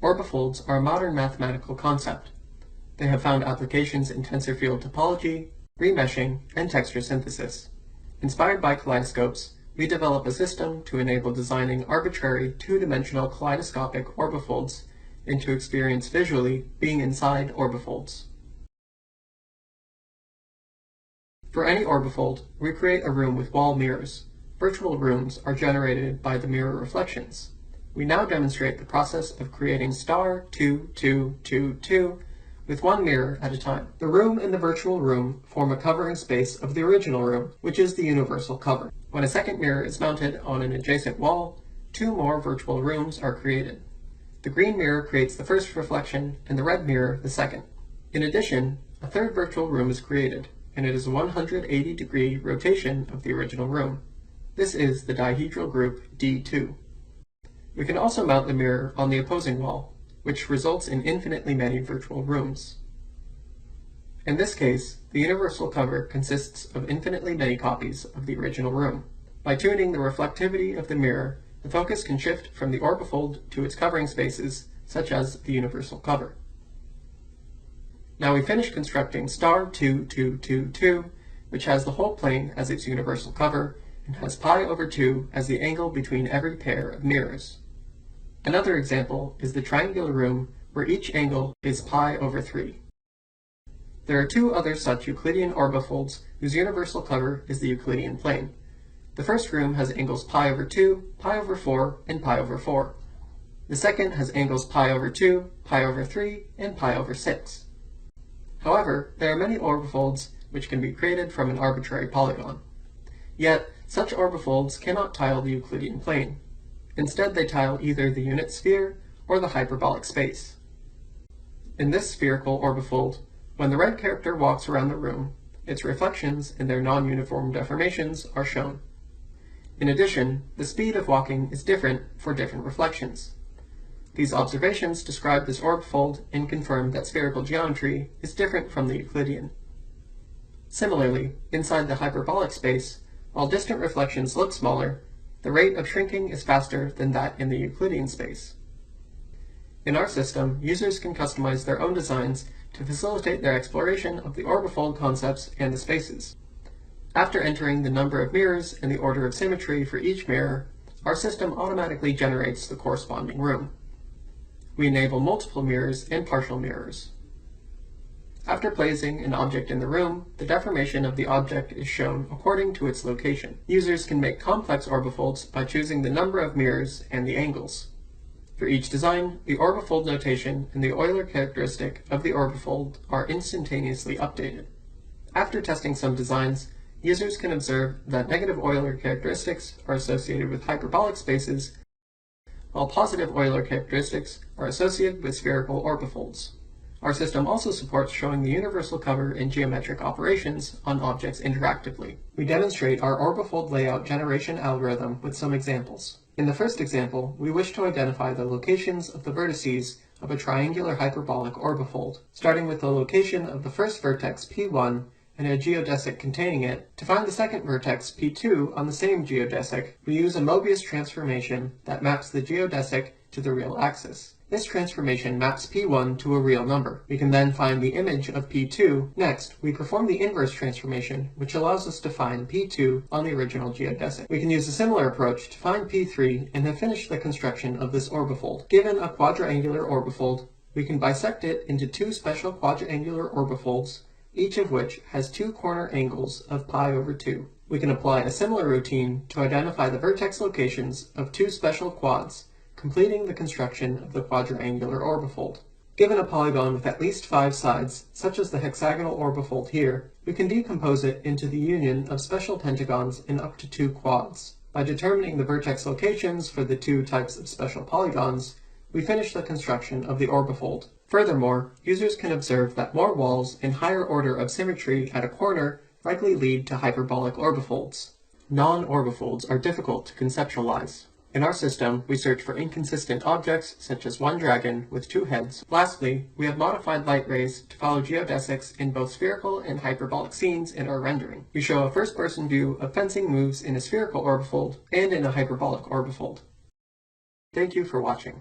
Orbifolds are a modern mathematical concept. They have found applications in tensor field topology, remeshing, and texture synthesis. Inspired by kaleidoscopes, we develop a system to enable designing arbitrary two-dimensional kaleidoscopic orbifolds and to experience visually being inside orbifolds. For any orbifold, we create a room with wall mirrors. Virtual rooms are generated by the mirror reflections. We now demonstrate the process of creating star 2, 2, 2, 2 with one mirror at a time. The room and the virtual room form a covering space of the original room, which is the universal cover. When a second mirror is mounted on an adjacent wall, two more virtual rooms are created. The green mirror creates the first reflection and the red mirror the second. In addition, a third virtual room is created, and it is a 180-degree rotation of the original room. This is the dihedral group D2. We can also mount the mirror on the opposing wall, which results in infinitely many virtual rooms. In this case, the universal cover consists of infinitely many copies of the original room. By tuning the reflectivity of the mirror, the focus can shift from the orbifold to its covering spaces, such as the universal cover. Now we finish constructing star 2, 2, 2, 2, which has the whole plane as its universal cover, and has pi over 2 as the angle between every pair of mirrors. Another example is the triangular room, where each angle is pi over 3. There are two other such Euclidean orbifolds whose universal cover is the Euclidean plane. The first room has angles pi over 2, pi over 4, and pi over 4. The second has angles pi over 2, pi over 3, and pi over 6. However, there are many orbifolds which can be created from an arbitrary polygon. Yet, such orbifolds cannot tile the Euclidean plane. Instead, they tile either the unit sphere or the hyperbolic space. In this spherical orbifold, when the red character walks around the room, its reflections and their non-uniform deformations are shown. In addition, the speed of walking is different for different reflections. These observations describe this orbifold and confirm that spherical geometry is different from the Euclidean. Similarly, inside the hyperbolic space, while distant reflections look smaller, the rate of shrinking is faster than that in the Euclidean space. In our system, users can customize their own designs to facilitate their exploration of the orbifold concepts and the spaces. After entering the number of mirrors and the order of symmetry for each mirror, our system automatically generates the corresponding room. We enable multiple mirrors and partial mirrors. After placing an object in the room, the deformation of the object is shown according to its location. Users can make complex orbifolds by choosing the number of mirrors and the angles. For each design, the orbifold notation and the Euler characteristic of the orbifold are instantaneously updated. After testing some designs, users can observe that negative Euler characteristics are associated with hyperbolic spaces, while positive Euler characteristics are associated with spherical orbifolds. Our system also supports showing the universal cover in geometric operations on objects interactively. We demonstrate our orbifold layout generation algorithm with some examples. In the first example, we wish to identify the locations of the vertices of a triangular hyperbolic orbifold, starting with the location of the first vertex P1 and a geodesic containing it. To find the second vertex P2 on the same geodesic, we use a Mobius transformation that maps the geodesic to the real axis. This transformation maps P1 to a real number. We can then find the image of P2. Next, we perform the inverse transformation, which allows us to find P2 on the original geodesic. We can use a similar approach to find P3 and have finished the construction of this orbifold. Given a quadrangular orbifold, we can bisect it into two special quadrangular orbifolds, each of which has two corner angles of pi over 2. We can apply a similar routine to identify the vertex locations of two special quads, completing the construction of the quadrangular orbifold. Given a polygon with at least 5 sides, such as the hexagonal orbifold here, we can decompose it into the union of special pentagons in up to 2 quads. By determining the vertex locations for the 2 types of special polygons, we finish the construction of the orbifold. Furthermore, users can observe that more walls and higher order of symmetry at a corner likely lead to hyperbolic orbifolds. Non-orbifolds are difficult to conceptualize. In our system, we search for inconsistent objects, such as one dragon with 2 heads. Lastly, we have modified light rays to follow geodesics in both spherical and hyperbolic scenes in our rendering. We show a first-person view of fencing moves in a spherical orbifold and in a hyperbolic orbifold. Thank you for watching.